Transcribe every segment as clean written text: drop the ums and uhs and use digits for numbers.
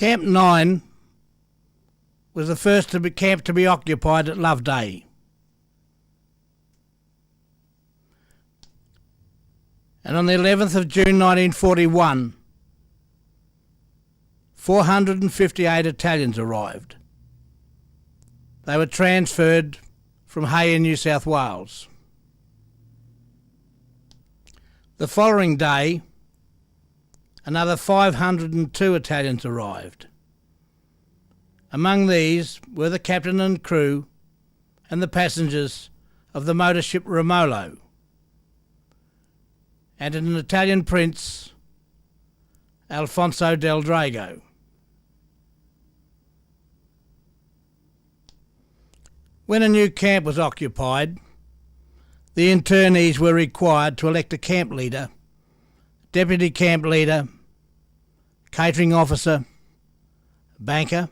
Camp 9 was the first camp to be occupied at Loveday. And on the 11th of June 1941, 458 Italians arrived. They were transferred from Hay in New South Wales. The following day, another 502 Italians arrived. Among these were the captain and crew and the passengers of the motor ship Romolo, and an Italian prince, Alfonso del Drago. When a new camp was occupied, the internees were required to elect a camp leader, deputy camp leader, catering officer, banker,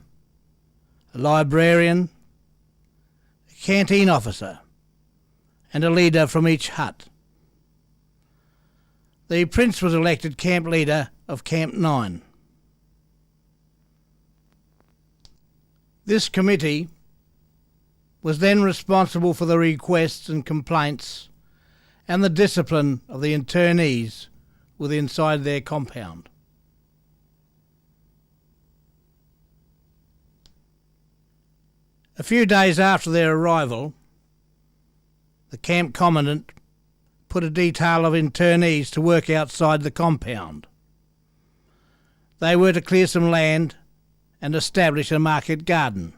a librarian, a canteen officer, and a leader from each hut. The prince was elected camp leader of Camp 9. This committee was then responsible for the requests and complaints and the discipline of the internees within inside their compound. A few days after their arrival, the camp commandant put a detail of internees to work outside the compound. They were to clear some land and establish a market garden.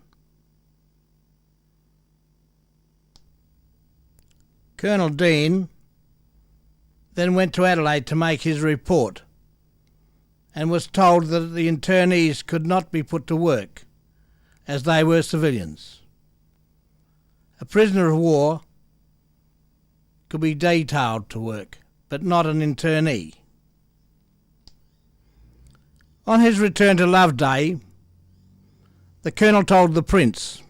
Colonel Dean then went to Adelaide to make his report and was told that the internees could not be put to work as they were civilians. A prisoner of war could be detailed to work, but not an internee. On his return to Loveday, the colonel told the prince,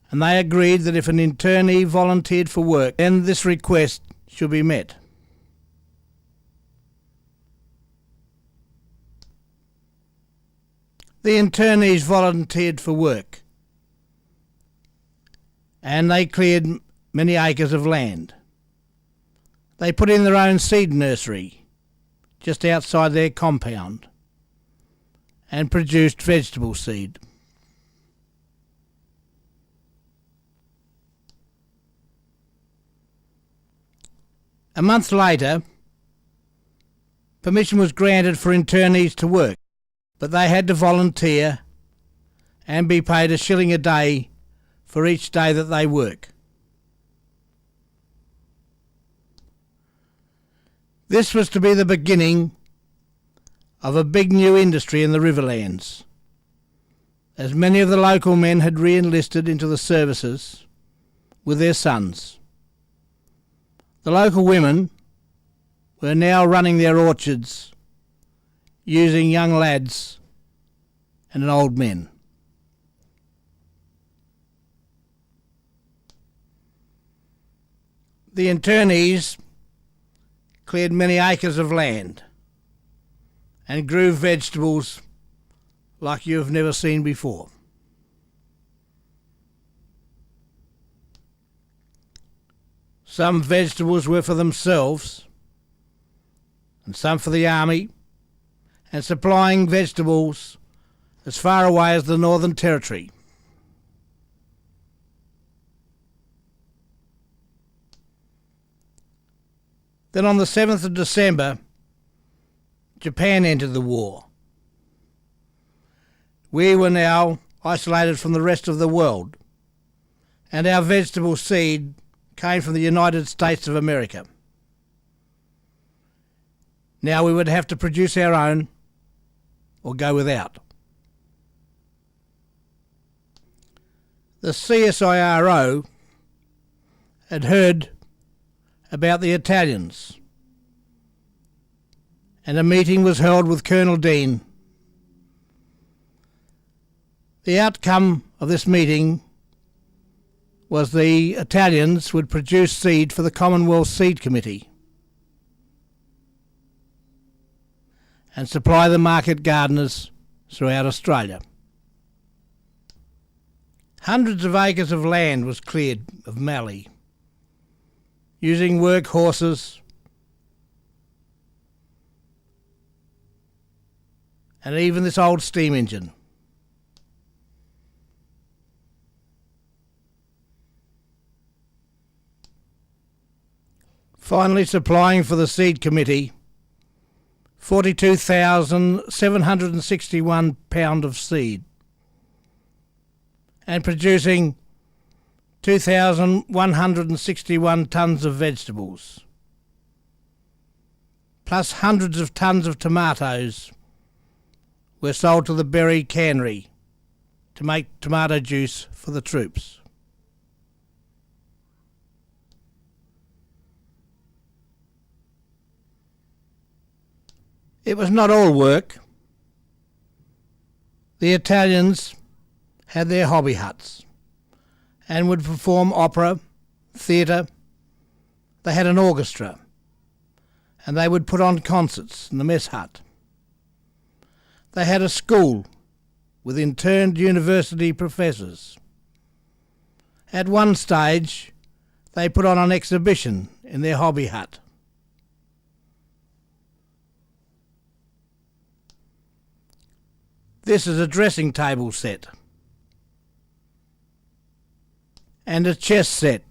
and they agreed that if an internee volunteered for work, then this request should be met. The internees volunteered for work, and they cleared many acres of land. They put in their own seed nursery just outside their compound and produced vegetable seed. A month later, permission was granted for internees to work, but they had to volunteer and be paid $1 a day for each day that they work. This was to be the beginning of a big new industry in the Riverlands, as many of the local men had re-enlisted into the services with their sons. The local women were now running their orchards using young lads and old men. The internees cleared many acres of land and grew vegetables like you have never seen before. Some vegetables were for themselves and some for the army, and supplying vegetables as far away as the Northern Territory. Then on the 7th of December, Japan entered the war. We were now isolated from the rest of the world, and our vegetable seed came from the United States of America. Now we would have to produce our own or go without. The CSIRO had heard about the Italians, and a meeting was held with Colonel Dean. The outcome of this meeting was the Italians would produce seed for the Commonwealth Seed Committee and supply the market gardeners throughout Australia. Hundreds of acres of land was cleared of mallee, using work horses and even this old steam engine. Finally supplying for the seed committee 42,761 pound of seed and producing 2,161 tonnes of vegetables, plus hundreds of tonnes of tomatoes were sold to the Berry cannery to make tomato juice for the troops. It was not all work. The Italians had their hobby huts and would perform opera, theatre. They had an orchestra and they would put on concerts in the mess hut. They had a school with interned university professors. At one stage, they put on an exhibition in their hobby hut. This is a dressing table set and a chess set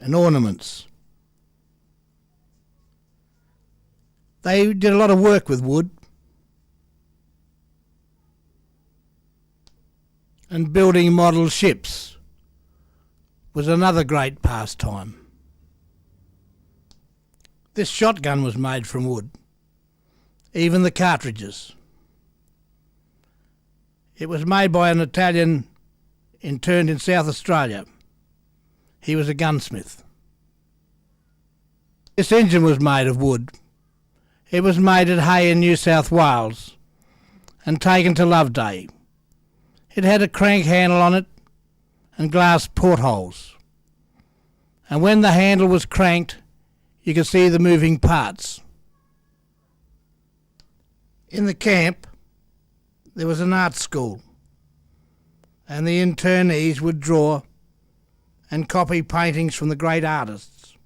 and ornaments. They did a lot of work with wood and building model ships was another great pastime. This shotgun was made from wood, even the cartridges. It was made by an Italian interned in South Australia. He was a gunsmith. This engine was made of wood. It was made at Hay in New South Wales and taken to Loveday. It had a crank handle on it and glass portholes. And when the handle was cranked, you could see the moving parts. In the camp, there was an art school, and the internees would draw and copy paintings from the great artists.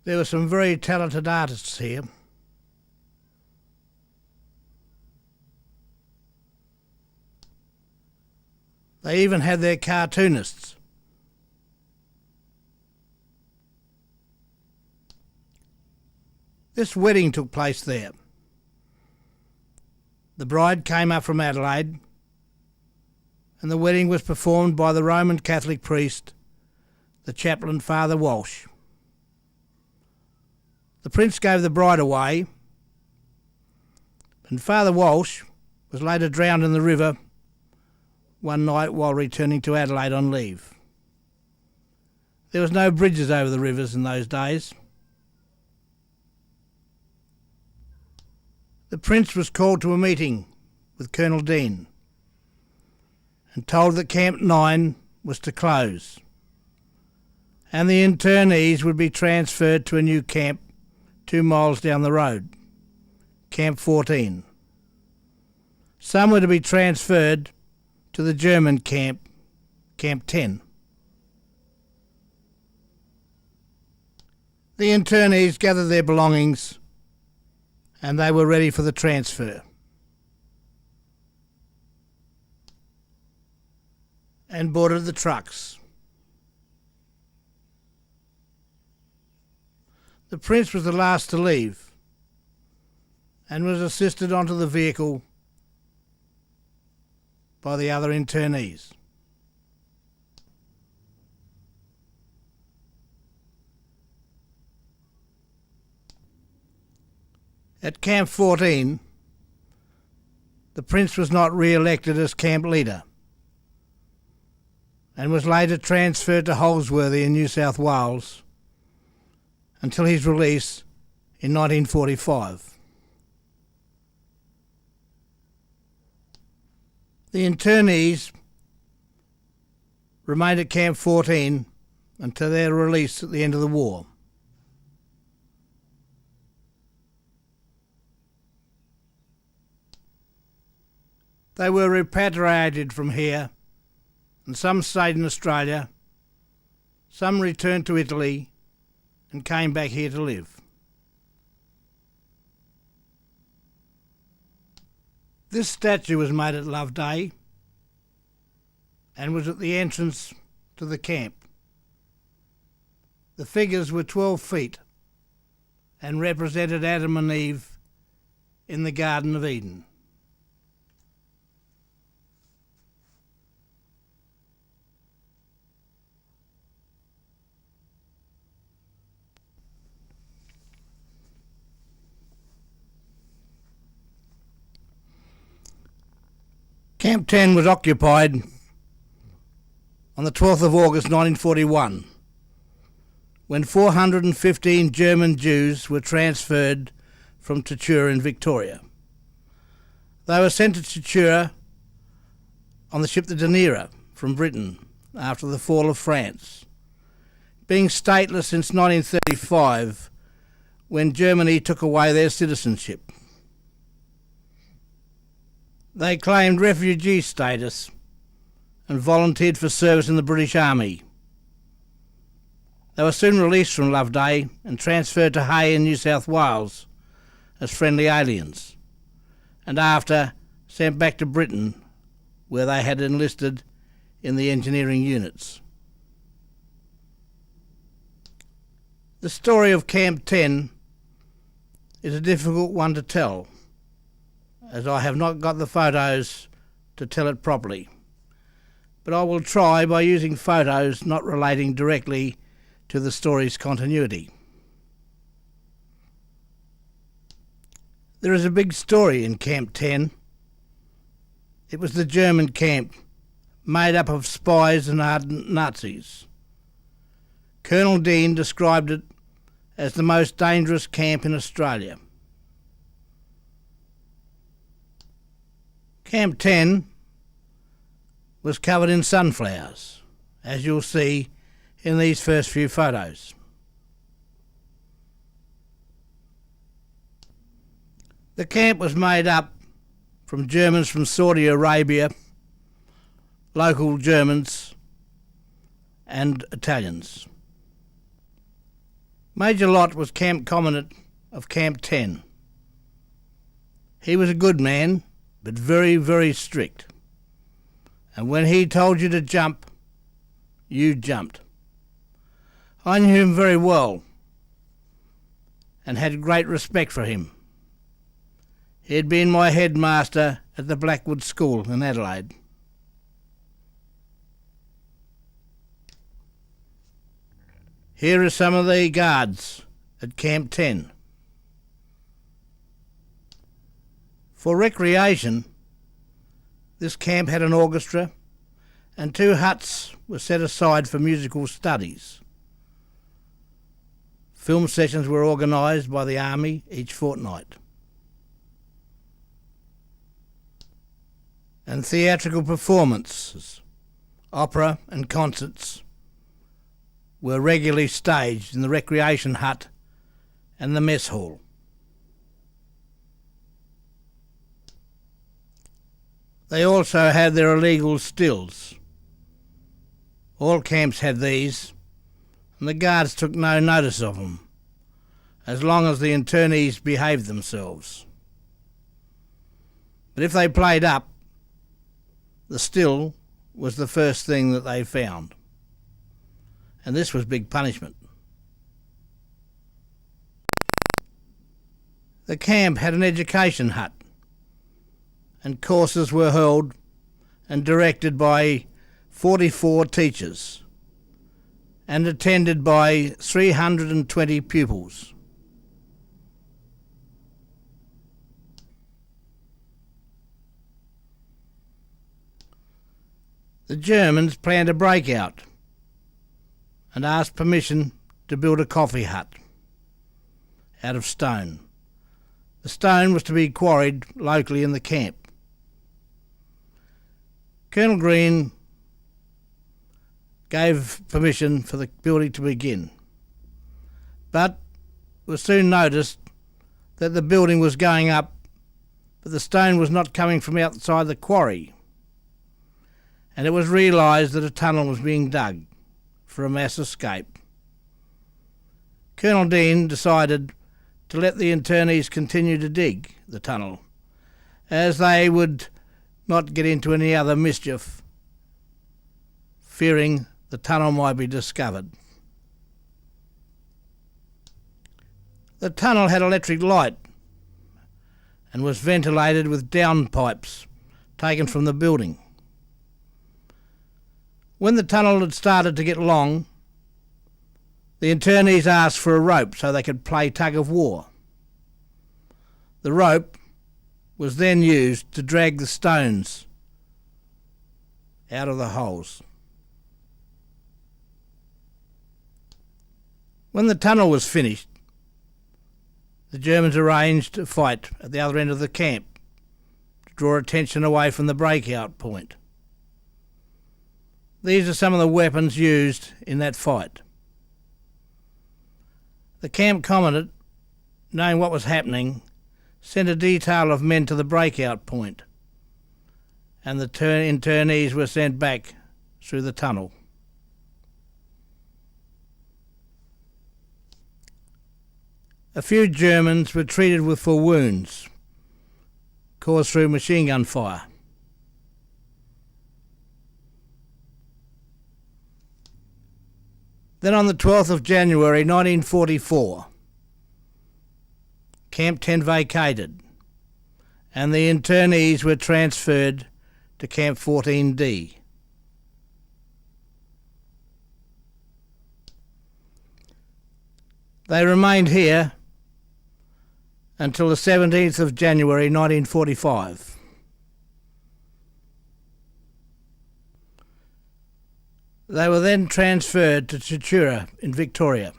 There were some very talented artists here. They even had their cartoonists. This wedding took place there. The bride came up from Adelaide, and the wedding was performed by the Roman Catholic priest, the chaplain Father Walsh. The prince gave the bride away, and Father Walsh was later drowned in the river one night while returning to Adelaide on leave. There was no bridges over the rivers in those days. The prince was called to a meeting with Colonel Dean and told that Camp 9 was to close and the internees would be transferred to a new camp 2 miles down the road, Camp 14. Some were to be transferred to the German camp, Camp 10. The internees gathered their belongings and they were ready for the transfer. And boarded the trucks. The prince was the last to leave and was assisted onto the vehicle by the other internees. At Camp 14, the prince was not re-elected as camp leader and was later transferred to Holsworthy in New South Wales until his release in 1945. The internees remained at Camp 14 until their release at the end of the war. They were repatriated from here, and some stayed in Australia, some returned to Italy and came back here to live. This statue was made at Loveday and was at the entrance to the camp. The figures were 12 feet and represented Adam and Eve in the Garden of Eden. Camp 10 was occupied on the 12th of August 1941 when 415 German Jews were transferred from Tatura in Victoria. They were sent to Tatura on the ship the Dunera from Britain after the fall of France, being stateless since 1935 when Germany took away their citizenship. They claimed refugee status and volunteered for service in the British Army. They were soon released from Loveday and transferred to Hay in New South Wales as friendly aliens, and after sent back to Britain where they had enlisted in the engineering units. The story of Camp 10 is a difficult one to tell, as I have not got the photos to tell it properly, but I will try by using photos not relating directly to the story's continuity. There is a big story in Camp 10. It was the German camp, made up of spies and ardent Nazis. Colonel Dean described it as the most dangerous camp in Australia. Camp 10 was covered in sunflowers, as you'll see in these first few photos. The camp was made up from Germans from Saudi Arabia, local Germans and Italians. Major Lott was camp commandant of Camp 10. He was a good man, but very, very strict. And when he told you to jump, you jumped. I knew him very well and had great respect for him. He had been my headmaster at the Blackwood School in Adelaide. Here are some of the guards at Camp 10. For recreation, this camp had an orchestra and 2 huts were set aside for musical studies. Film sessions were organised by the Army each fortnight. And theatrical performances, opera and concerts were regularly staged in the recreation hut and the mess hall. They also had their illegal stills. All camps had these, and the guards took no notice of them, as long as the internees behaved themselves. But if they played up, the still was the first thing that they found, and this was big punishment. The camp had an education hut, and courses were held and directed by 44 teachers and attended by 320 pupils. The Germans planned a breakout and asked permission to build a coffee hut out of stone. The stone was to be quarried locally in the camp. Colonel Green gave permission for the building to begin, but it was soon noticed that the building was going up but the stone was not coming from outside the quarry, and it was realised that a tunnel was being dug for a mass escape. Colonel Dean decided to let the internees continue to dig the tunnel, as they would not get into any other mischief, fearing the tunnel might be discovered. The tunnel had electric light and was ventilated with downpipes taken from the building. When the tunnel had started to get long, the internees asked for a rope so they could play tug of war. The rope was then used to drag the stones out of the holes. When the tunnel was finished, the Germans arranged a fight at the other end of the camp to draw attention away from the breakout point. These are some of the weapons used in that fight. The camp commandant, knowing what was happening, sent a detail of men to the breakout point, and the internees were sent back through the tunnel. A few Germans were treated for wounds caused through machine gun fire. Then on the 12th of January 1944, Camp 10 vacated and the internees were transferred to Camp 14D. They remained here until the 17th of January 1945. They were then transferred to Chichura in Victoria.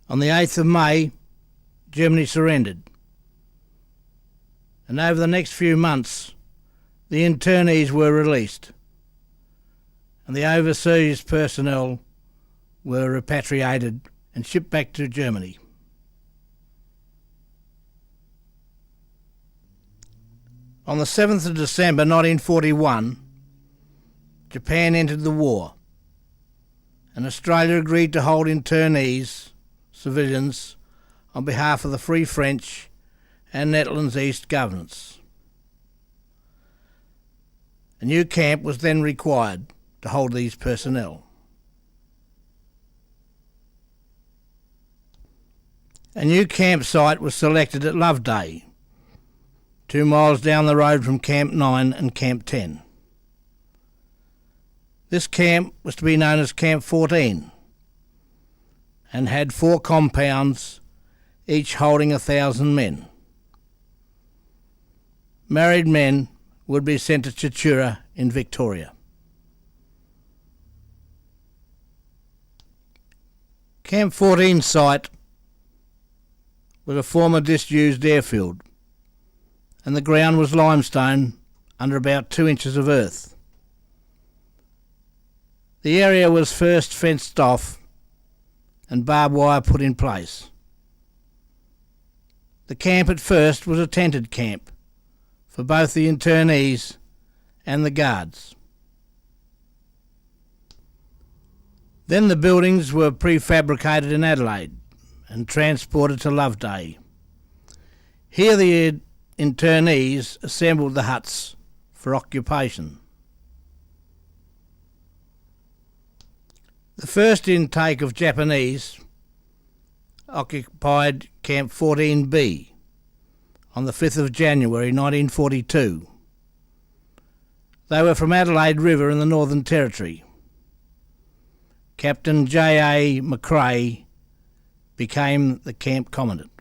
On the 8th of May, Germany surrendered, and over the next few months the internees were released and the overseas personnel were repatriated and shipped back to Germany. On the 7th of December 1941, Japan entered the war, and Australia agreed to hold internees, civilians, on behalf of the Free French and Netherlands East governments. A new camp was then required to hold these personnel. A new campsite was selected at Loveday, 2 miles down the road from Camp 9 and Camp 10. This camp was to be known as Camp 14 and had 4 compounds, each holding 1,000 men. Married men would be sent to Chichura in Victoria. Camp 14 site was a former disused airfield, and the ground was limestone under about 2 inches of earth. The area was first fenced off and barbed wire put in place. The camp at first was a tented camp for both the internees and the guards. Then the buildings were prefabricated in Adelaide and transported to Loveday. Here the internees assembled the huts for occupation. The first intake of Japanese occupied Camp 14B on the 5th of January 1942. They were from Adelaide River in the Northern Territory. Captain J.A. McRae became the camp commandant.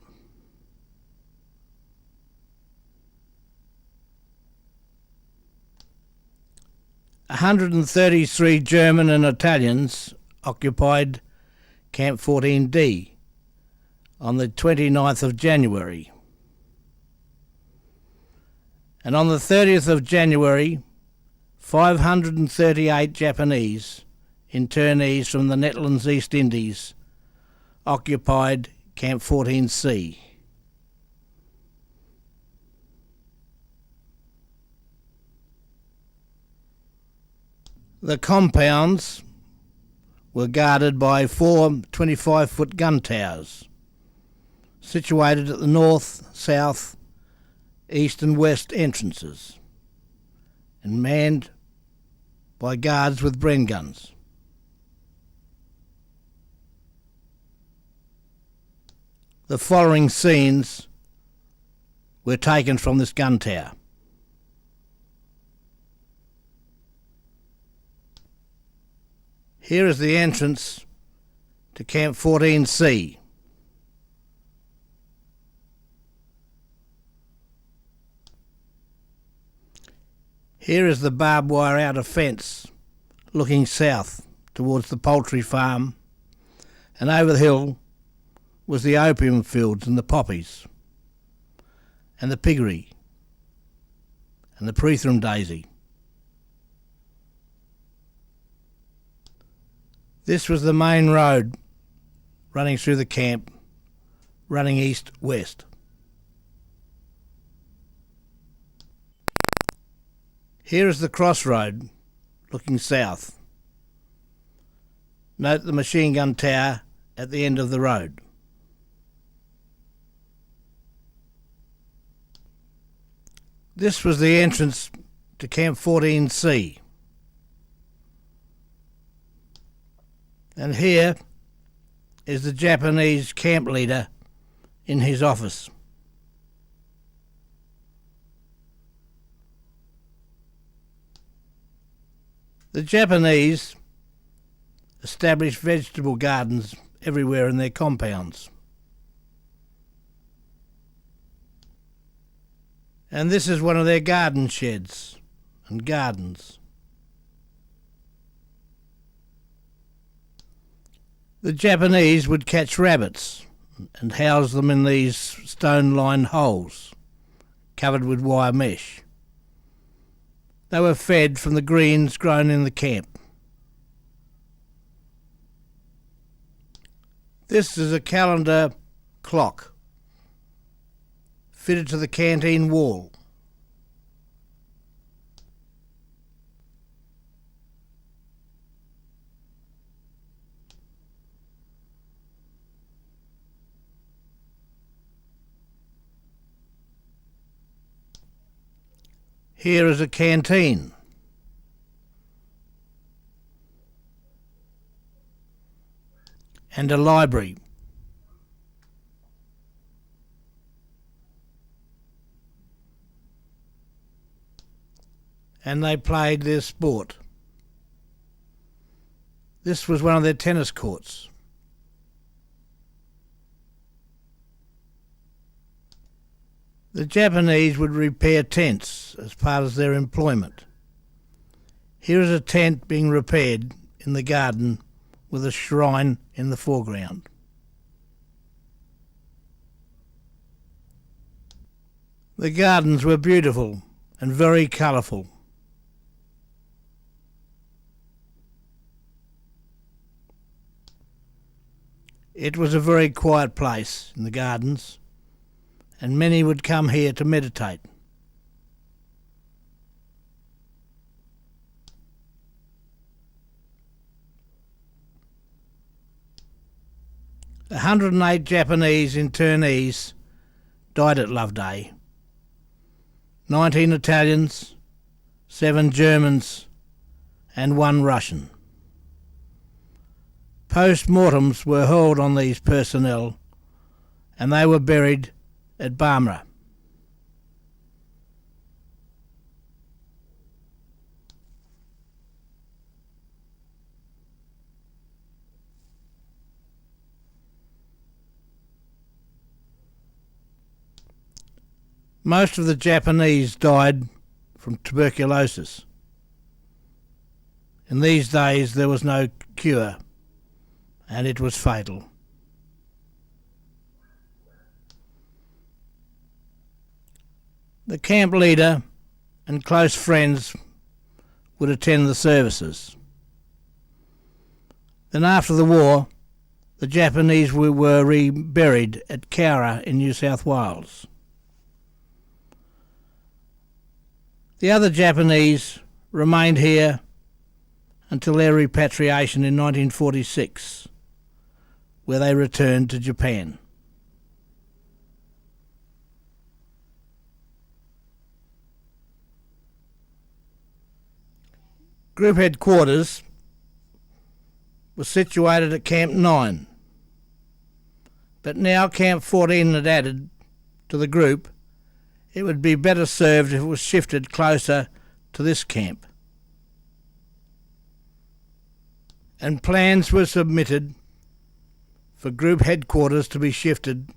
"133 German and Italians occupied Camp 14D on the 29th of January. And on the 30th of January, 538 Japanese internees from the Netherlands East Indies occupied Camp 14C. The compounds were guarded by 4 25-foot gun towers, situated at the north, south, east and west entrances, and manned by guards with Bren guns. The following scenes were taken from this gun tower. Here is the entrance to Camp 14C. Here is the barbed wire outer fence looking south towards the poultry farm, and over the hill was the opium fields and the poppies and the piggery and the Preethram daisy. This was the main road running through the camp, running east-west. Here is the crossroad looking south. Note the machine gun tower at the end of the road. This was the entrance to Camp 14C. And here is the Japanese camp leader in his office. The Japanese established vegetable gardens everywhere in their compounds. And this is one of their garden sheds and gardens. The Japanese would catch rabbits and house them in these stone-lined holes covered with wire mesh. They were fed from the greens grown in the camp. This is a calendar clock fitted to the canteen wall. Here is a canteen. And a library. And they played their sport. This was one of their tennis courts. The Japanese would repair tents as part of their employment. Here is a tent being repaired in the garden with a shrine in the foreground. The gardens were beautiful and very colourful. It was a very quiet place in the gardens, and many would come here to meditate. The 108 Japanese internees died at Loveday. 19 Italians, 7 Germans, and 1 Russian. Post-mortems were held on these personnel, and they were buried at Barmera. Most of the Japanese died from tuberculosis. In these days there was no cure, and it was fatal. The camp leader and close friends would attend the services. Then after the war, the Japanese were reburied at Cowra in New South Wales. The other Japanese remained here until their repatriation in 1946, where they returned to Japan. Group headquarters was situated at Camp 9, but now Camp 14 had added to the group. It would be better served if it was shifted closer to this camp. And plans were submitted for group headquarters to be shifted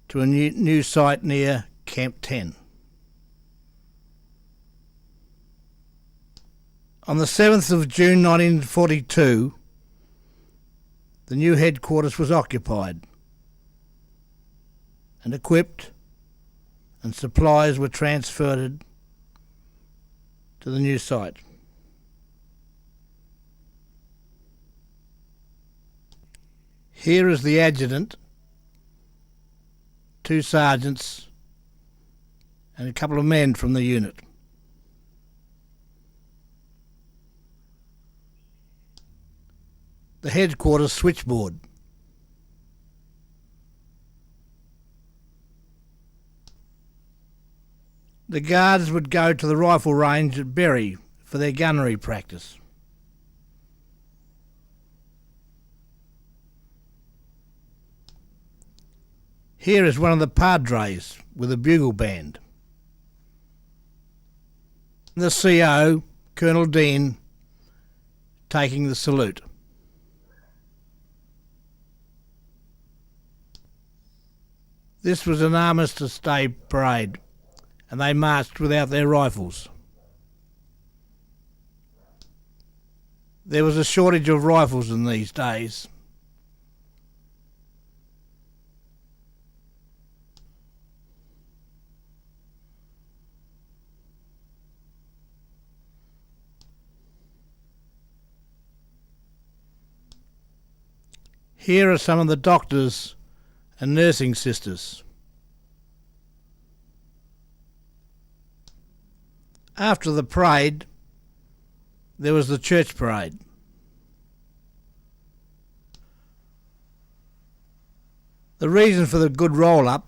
to a new site near Camp 10. On the 7th of June 1942, the new headquarters was occupied and equipped, and supplies were transferred to the new site. Here is the adjutant, 2 sergeants and a couple of men from the unit. The headquarters switchboard. The guards would go to the rifle range at Berry for their gunnery practice. Here is one of the padres with a bugle band. The CO, Colonel Dean, taking the salute. This was an Armistice Day parade, and they marched without their rifles. There was a shortage of rifles in these days. Here are some of the doctors and nursing sisters. After the parade, there was the church parade. The reason for the good roll-up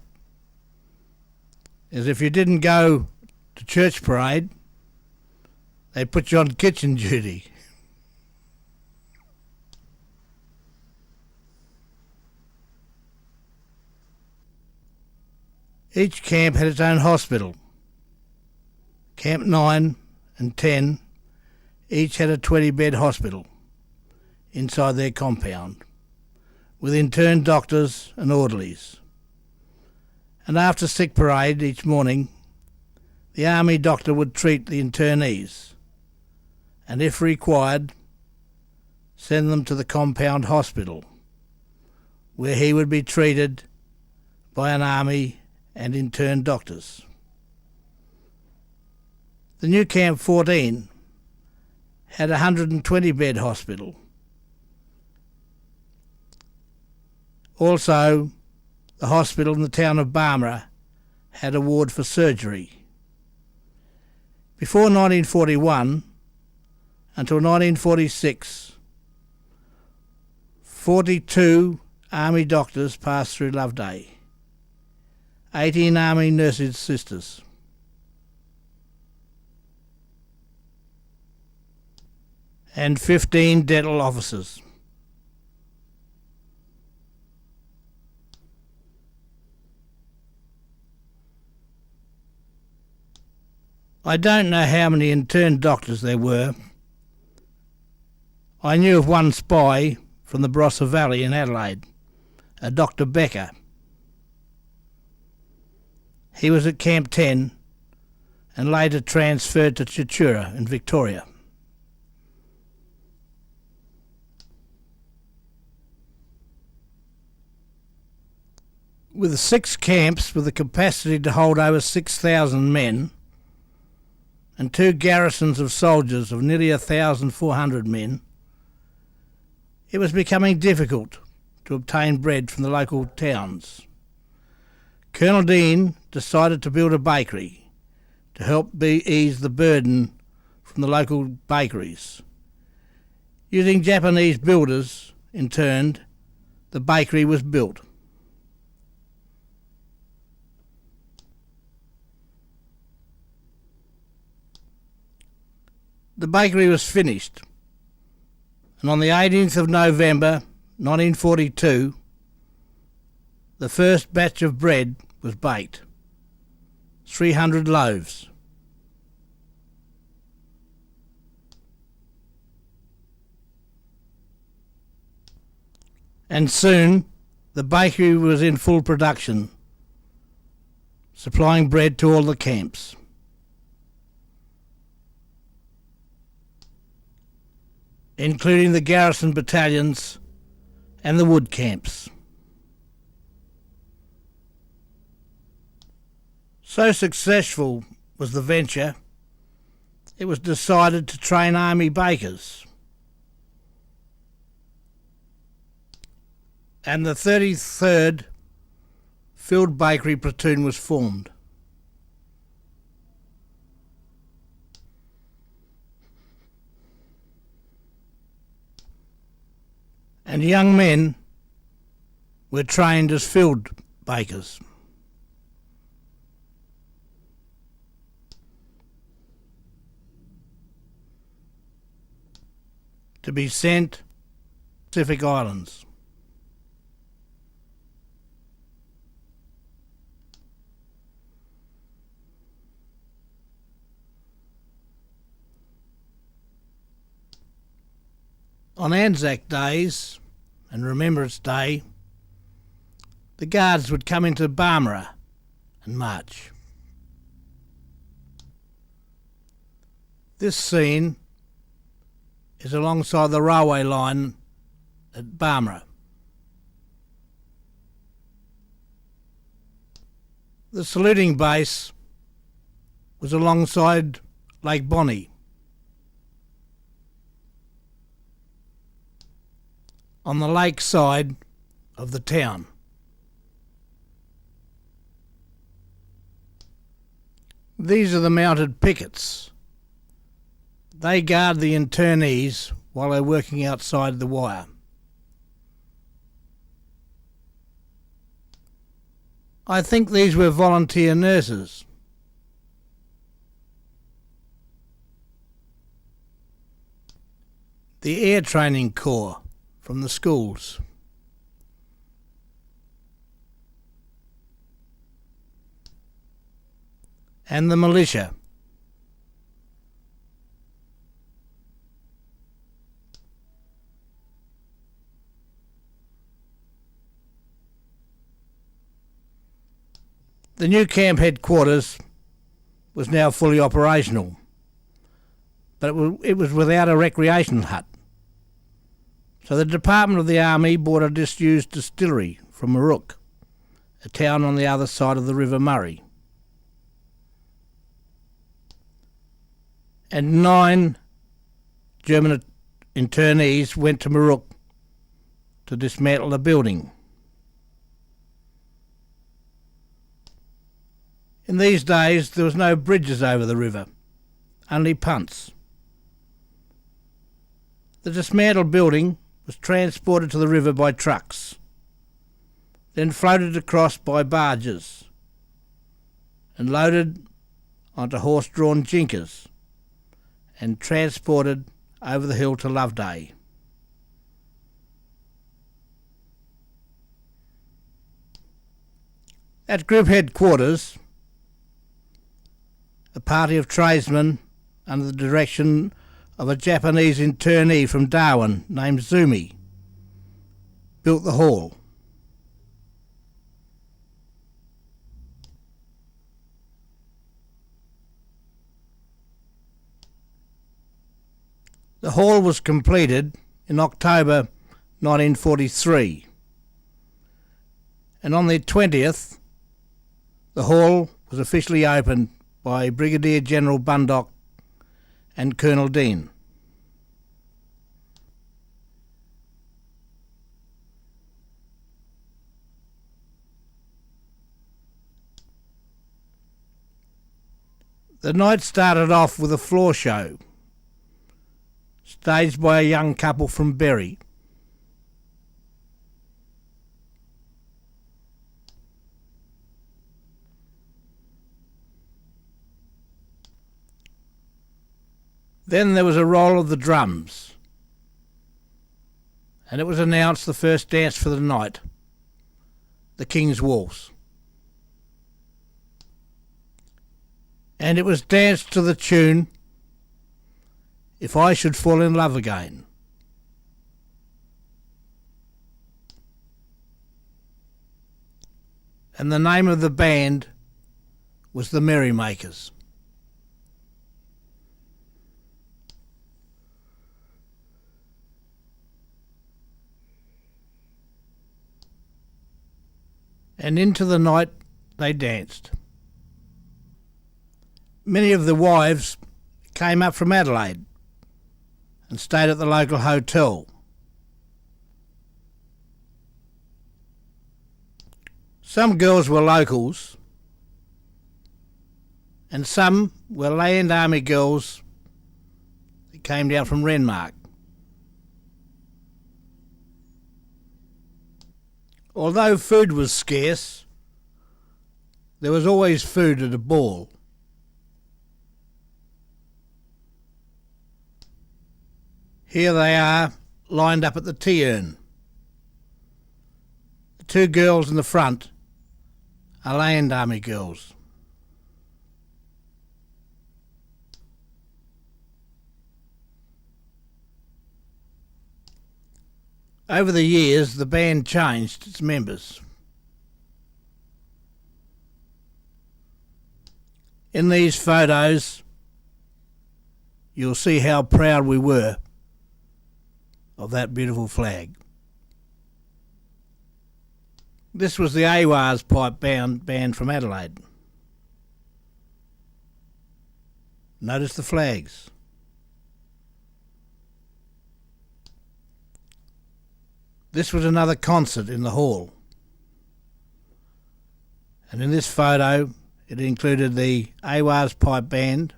is if you didn't go to church parade, they put you on kitchen duty. Each camp had its own hospital. Camp 9 and 10 each had a 20-bed hospital inside their compound, with interned doctors and orderlies. And after sick parade each morning, the army doctor would treat the internees, and if required, send them to the compound hospital, where he would be treated by an army and interned doctors. The new Camp 14 had a 120-bed hospital. Also, the hospital in the town of Barmera had a ward for surgery. Before 1941, until 1946, 42 army doctors passed through Loveday, 18 army nurses sisters. And 15 dental officers. I don't know how many interned doctors there were. I knew of one spy from the Barossa Valley in Adelaide, a Dr. Becker. He was at Camp 10 and later transferred to Chichura in Victoria. With 6 camps with a capacity to hold over 6,000 men and 2 garrisons of soldiers of nearly 1,400 men, it was becoming difficult to obtain bread from the local towns. Colonel Dean decided to build a bakery to help ease the burden from the local bakeries. Using Japanese builders, in turn, the bakery was built. The bakery was finished, and on the 18th of November 1942, the first batch of bread was baked, 300 loaves. And soon the bakery was in full production, supplying bread to all the camps. Including the garrison battalions and the wood camps. So successful was the venture, it was decided to train army bakers. And the 33rd Field Bakery Platoon was formed. And young men were trained as field bakers. To be sent to the Pacific Islands. On Anzac days and Remembrance Day, the guards would come into Barmera and march. This scene is alongside the railway line at Barmera. The saluting base was alongside Lake Bonny. On the lake side of the town. These are the mounted pickets. They guard the internees while they're working outside the wire. I think these were volunteer nurses. The Air Training Corps from the schools. And the militia. The new camp headquarters was now fully operational, but it was without a recreation hut. So the Department of the Army bought a disused distillery from Marook, a town on the other side of the River Murray. And 9 German internees went to Marook to dismantle the building. In these days there was no bridges over the river, only punts. The dismantled building was transported to the river by trucks, then floated across by barges and loaded onto horse-drawn jinkers and transported over the hill to Loveday. At group headquarters, a party of tradesmen under the direction of a Japanese internee from Darwin named Zumi built the hall. The hall was completed in October 1943, and on the 20th the hall was officially opened by Brigadier General Bundock and Colonel Dean. The night started off with a floor show, staged by a young couple from Bury. Then there was a roll of the drums, and it was announced the first dance for the night, the King's Waltz. And it was danced to the tune, If I Should Fall in Love Again. And the name of the band was the Merrymakers. And into the night they danced. Many of the wives came up from Adelaide and stayed at the local hotel. Some girls were locals and some were land army girls that came down from Renmark. Although food was scarce, there was always food at a ball. Here they are, lined up at the tea urn. The two girls in the front are land army girls. Over the years, the band changed its members. In these photos, you'll see how proud we were of that beautiful flag. This was the AWAR's pipe band from Adelaide. Notice the flags. This was another concert in the hall. And in this photo, it included the AWAR's pipe band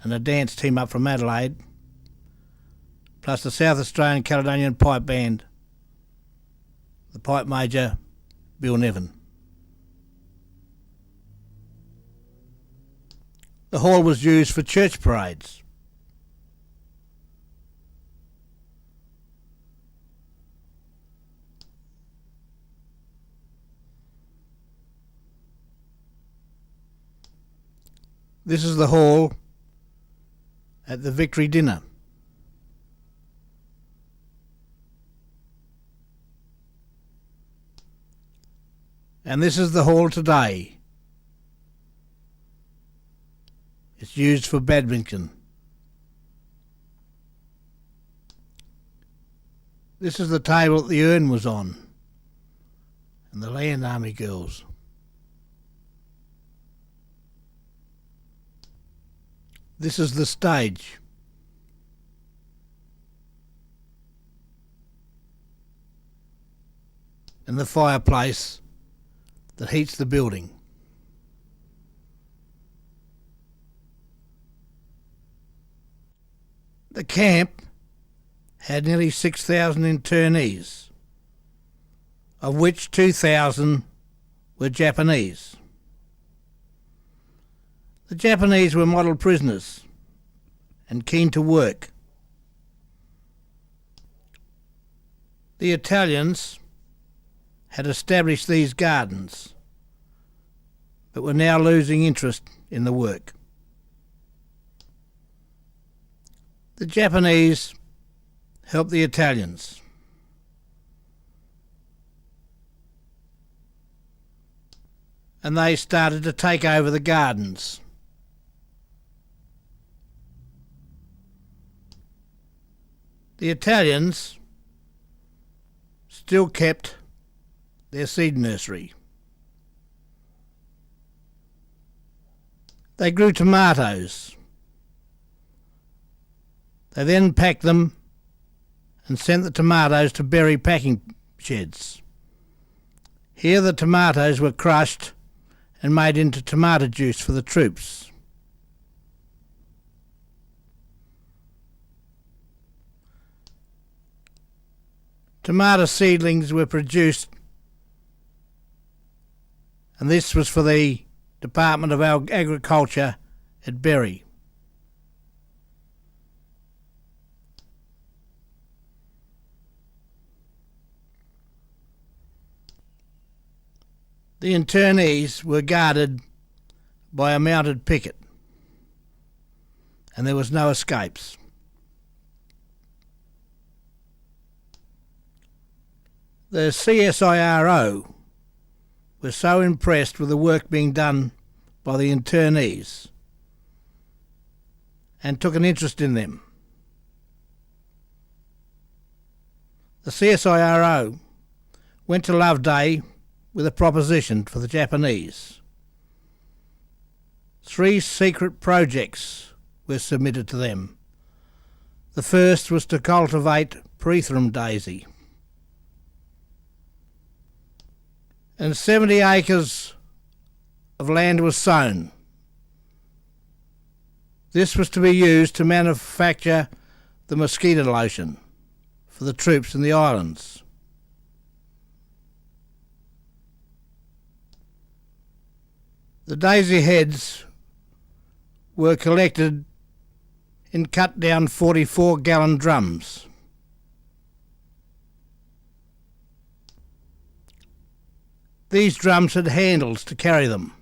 and a dance team up from Adelaide, plus the South Australian Caledonian pipe band, the pipe major, Bill Nevin. The hall was used for church parades. This is the hall at the Victory Dinner. And this is the hall today. It's used for badminton. This is the table that the urn was on, and the land army girls. This is the stage. And the fireplace that heats the building. The camp had nearly 6,000 internees, of which 2,000 were Japanese. The Japanese were model prisoners and keen to work. The Italians had established these gardens, but were now losing interest in the work. The Japanese helped the Italians. And they started to take over the gardens. The Italians still kept their seed nursery. They grew tomatoes. They then packed them and sent the tomatoes to Bury packing sheds. Here the tomatoes were crushed and made into tomato juice for the troops. Tomato seedlings were produced, and this was for the Department of Agriculture at Bury. The internees were guarded by a mounted picket, and there was no escapes. The CSIRO were so impressed with the work being done by the internees and took an interest in them. The CSIRO went to Loveday with a proposition for the Japanese. 3 secret projects were submitted to them. The first was to cultivate Preethram daisy, and 70 acres of land was sown. This was to be used to manufacture the mosquito lotion for the troops in the islands. The daisy heads were collected in cut-down 44-gallon drums. These drums had handles to carry them,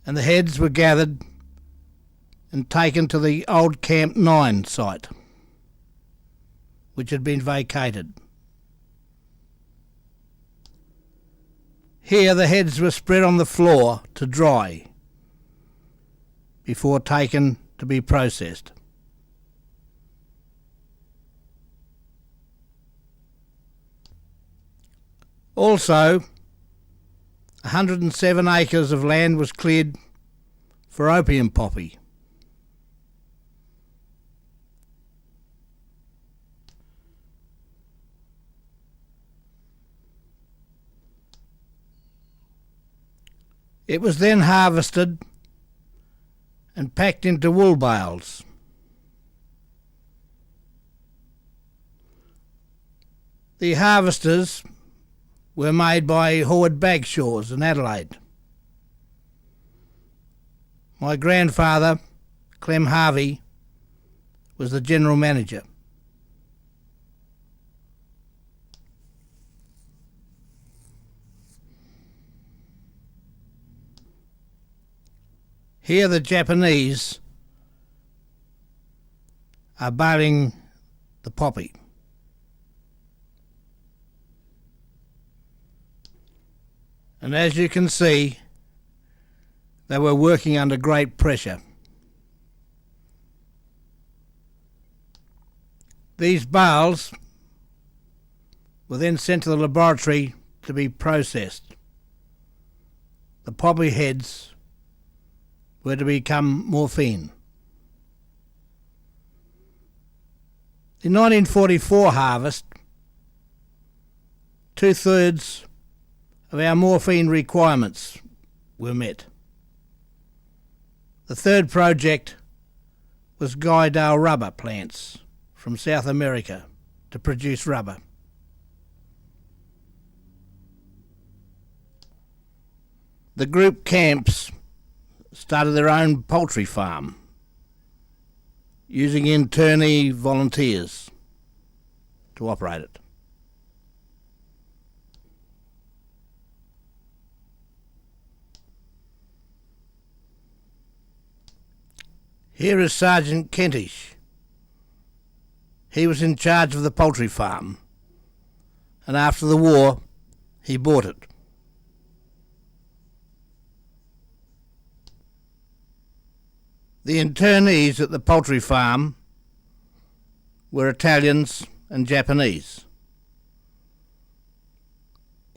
and the heads were gathered and taken to the old Camp 9 site, which had been vacated. Here the heads were spread on the floor to dry before taken to be processed. Also, 107 acres of land was cleared for opium poppy. It was then harvested and packed into wool bales. The harvesters were made by Howard Bagshaws in Adelaide. My grandfather, Clem Harvey, was the general manager. Here the Japanese are baling the poppy. And as you can see, they were working under great pressure. These bales were then sent to the laboratory to be processed. The poppy heads were to become morphine. In 1944 harvest, 2/3 of our morphine requirements were met. The third project was Guydale rubber plants from South America to produce rubber. The group camps started their own poultry farm using internee volunteers to operate it. Here is Sergeant Kentish. He was in charge of the poultry farm, and after the war he bought it. The internees at the poultry farm were Italians and Japanese.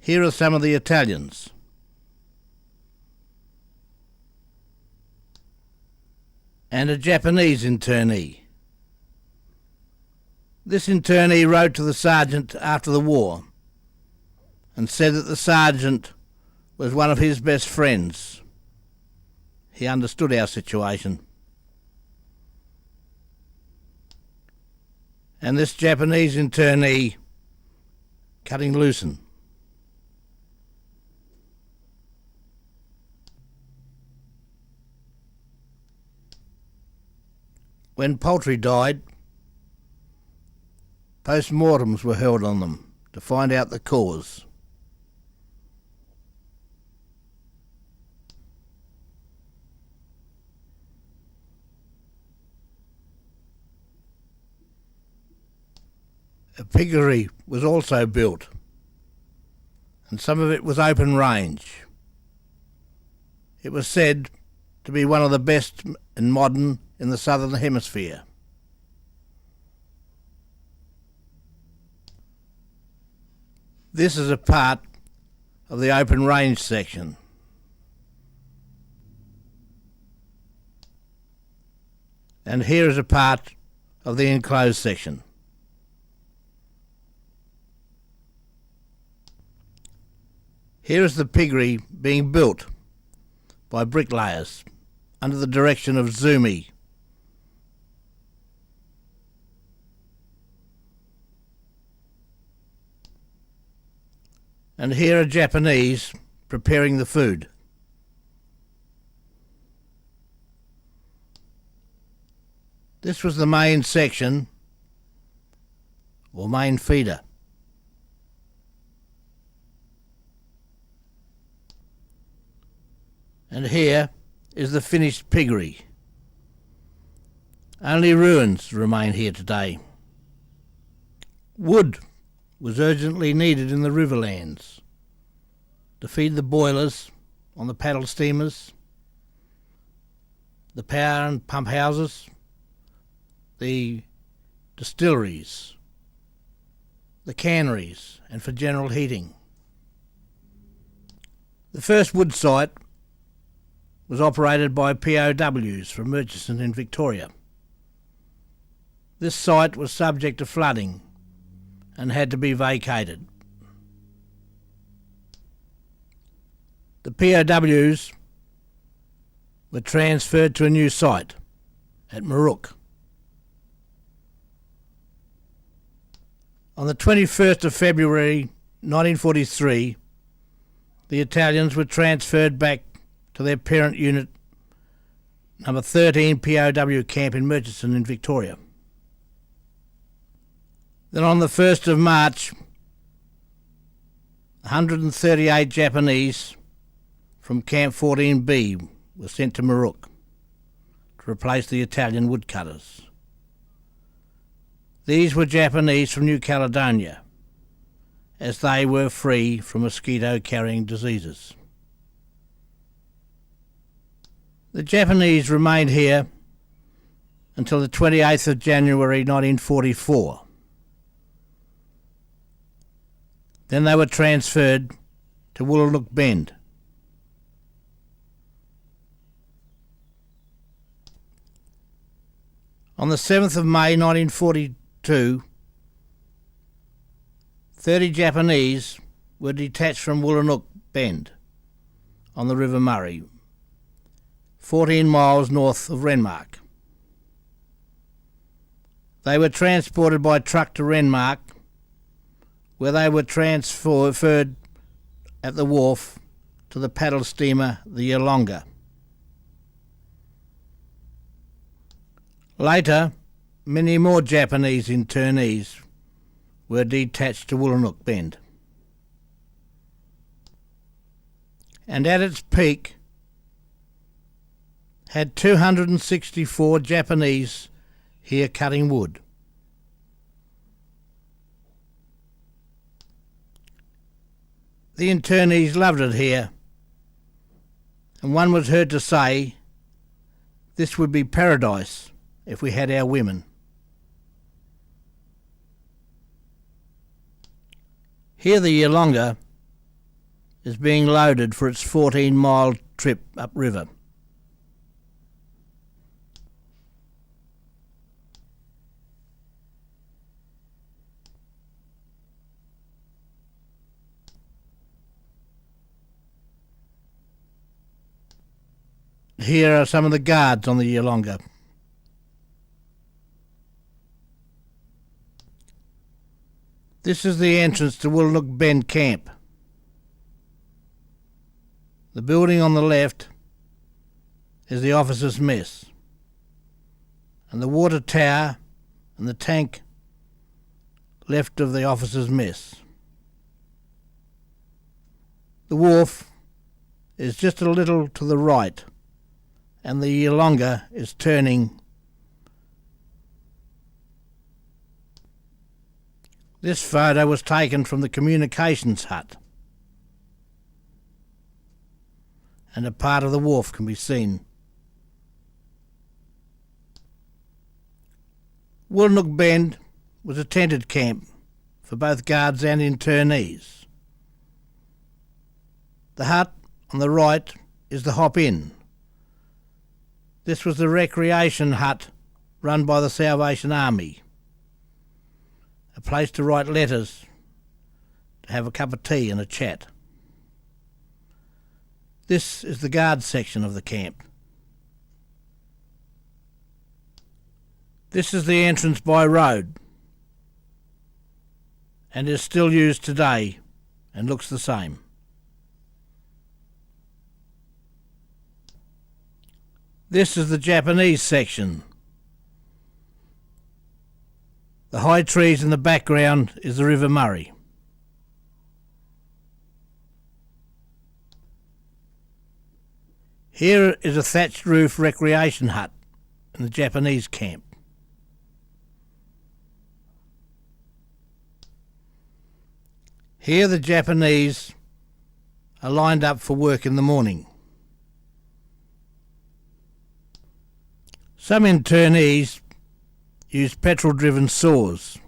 Here are some of the Italians. And a Japanese internee. This internee wrote to the sergeant after the war and said that the sergeant was one of his best friends. He understood our situation. and this Japanese internee cutting lucerne. When poultry died, post-mortems were held on them to find out the cause. A piggery was also built, and some of it was open range. It was said to be one of the best and modern in the southern hemisphere. This is a part of the open range section. And here is a part of the enclosed section. Here is the piggery being built by bricklayers under the direction of Zumi. And here are Japanese preparing the food. This was the main section, or main feeder. And here is the finished piggery. Only ruins remain here today. Wood was urgently needed in the riverlands to feed the boilers on the paddle steamers, the power and pump houses, the distilleries, the canneries, and for general heating. The first wood site was operated by POWs from Murchison in Victoria. This site was subject to flooding and had to be vacated. The POWs were transferred to a new site at Marook. On the 21st of February 1943, the Italians were transferred back to their parent unit, number 13 POW camp in Murchison in Victoria. Then on the 1st of March, 138 Japanese from Camp 14B were sent to Marook to replace the Italian woodcutters. These were Japanese from New Caledonia, as they were free from mosquito-carrying diseases. The Japanese remained here until the 28th of January 1944. Then they were transferred to Woolanook Bend. On the 7th of May 1942, 30 Japanese were detached from Woolanook Bend on the River Murray, 14 miles north of Renmark. They were transported by truck to Renmark, where they were transferred at the wharf to the paddle steamer the Yalonga. Later, many more Japanese internees were detached to Woolanook Bend. And at its peak, had 264 Japanese here cutting wood. The internees loved it here, and one was heard to say, "This would be paradise if we had our women." Here the Yalonga is being loaded for its 14-mile trip upriver. Here are some of the guards on the Yalonga. This is the entrance to Woolnook Bend Camp. The building on the left is the officers' mess, and the water tower and the tank left of the officers' mess. The wharf is just a little to the right, and the Yolonga is turning. This photo was taken from the communications hut, and a part of the wharf can be seen. Woolnook Bend was a tented camp for both guards and internees. The hut on the right is the Hop Inn. This was the recreation hut run by the Salvation Army, a place to write letters, to have a cup of tea and a chat. This is the guard section of the camp. This is the entrance by road, and is still used today and looks the same. This is the Japanese section. The high trees in the background is the River Murray. Here is a thatched roof recreation hut in the Japanese camp. Here the Japanese are lined up for work in the morning. Some internees use petrol-driven saws.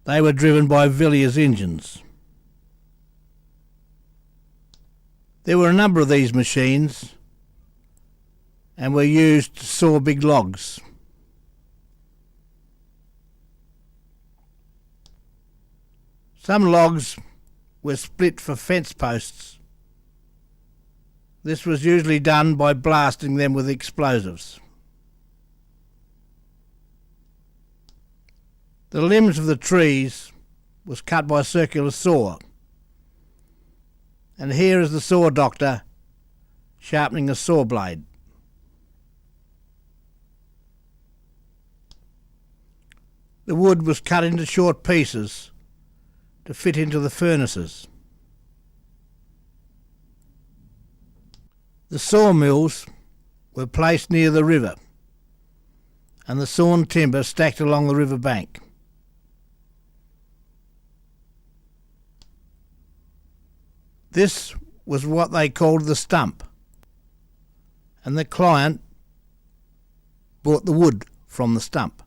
They were driven by Villiers engines. There were a number of these machines and were used to saw big logs. Some logs were split for fence posts. This was usually done by blasting them with explosives. The limbs of the trees was cut by circular saw, and here is the saw doctor sharpening a saw blade. The wood was cut into short pieces to fit into the furnaces. The sawmills were placed near the river, and the sawn timber stacked along the river bank. This was what they called the stump, and the client bought the wood from the stump.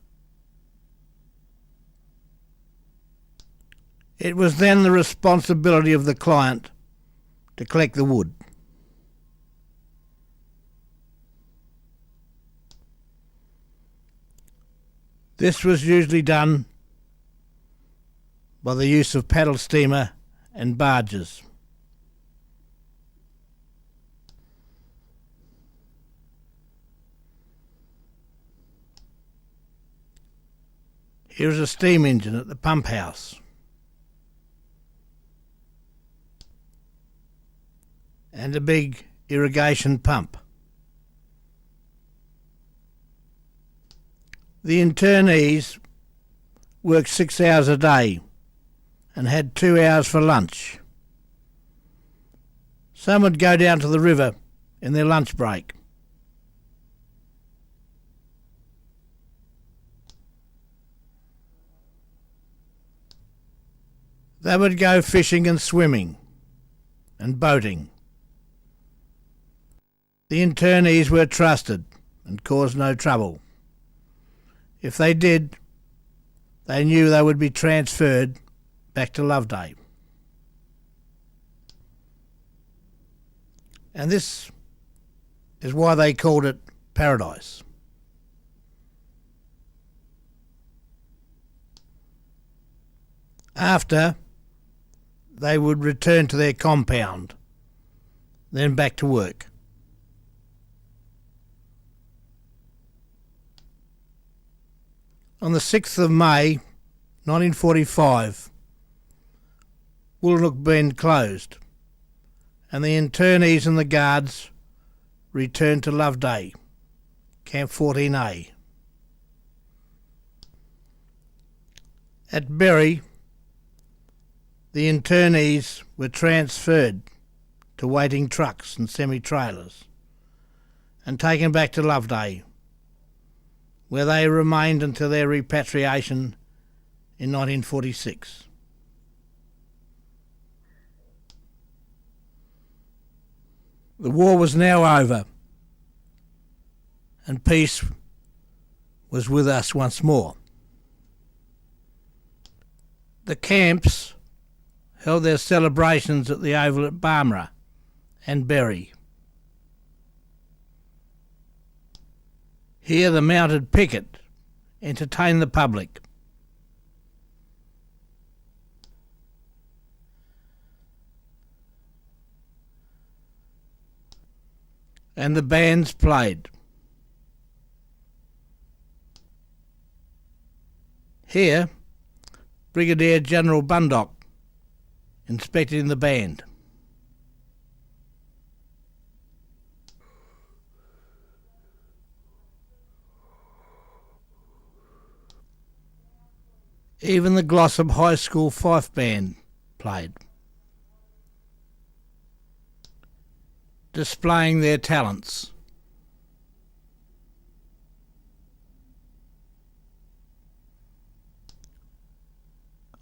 It was then the responsibility of the client to collect the wood. This was usually done by the use of paddle steamer and barges. Here is a steam engine at the pump house. And a big irrigation pump. The internees worked 6 hours a day and had 2 hours for lunch. Some would go down to the river in their lunch break. They would go fishing and swimming and boating. The internees were trusted and caused no trouble. If they did, they knew they would be transferred back to Loveday. And this is why they called it paradise. After, they would return to their compound, then back to work. On the 6th of May 1945, Woolnook Bend closed and the internees and the guards returned to Loveday, Camp 14A. At Berry, the internees were transferred to waiting trucks and semi-trailers and taken back to Loveday, where they remained until their repatriation in 1946. The war was now over and peace was with us once more. The camps held their celebrations at the Oval at Barmera and Berry. Here the mounted picket entertained the public. And the bands played. Here, Brigadier General Bundock inspecting the band. Even the Glossop High School fife band played, displaying their talents.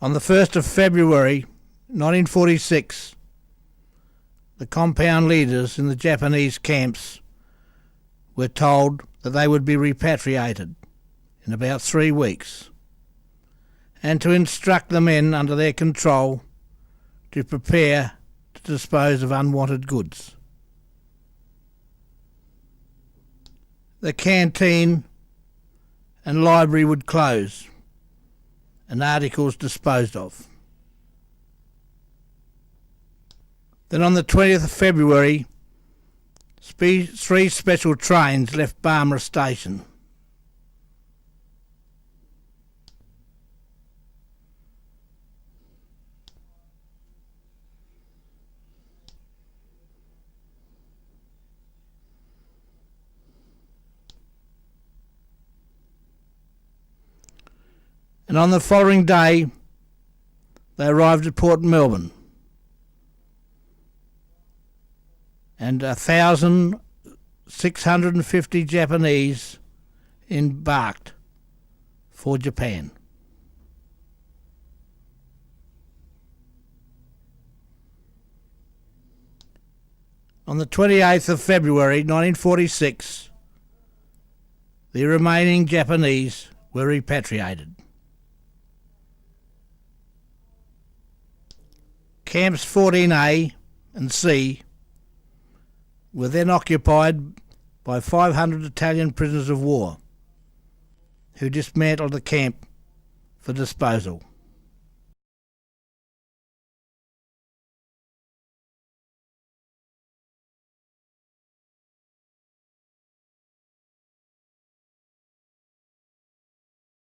On the 1st of February 1946, the compound leaders in the Japanese camps were told that they would be repatriated in about 3 weeks, and to instruct the men under their control to prepare to dispose of unwanted goods. The canteen and library would close and articles disposed of. Then on the 20th of February, 3 special trains left Barmera Station. And on the following day, they arrived at Port Melbourne. And 1,650 Japanese embarked for Japan. On the 28th of February 1946, the remaining Japanese were repatriated. Camps 14A and C were then occupied by 500 Italian prisoners of war who dismantled the camp for disposal.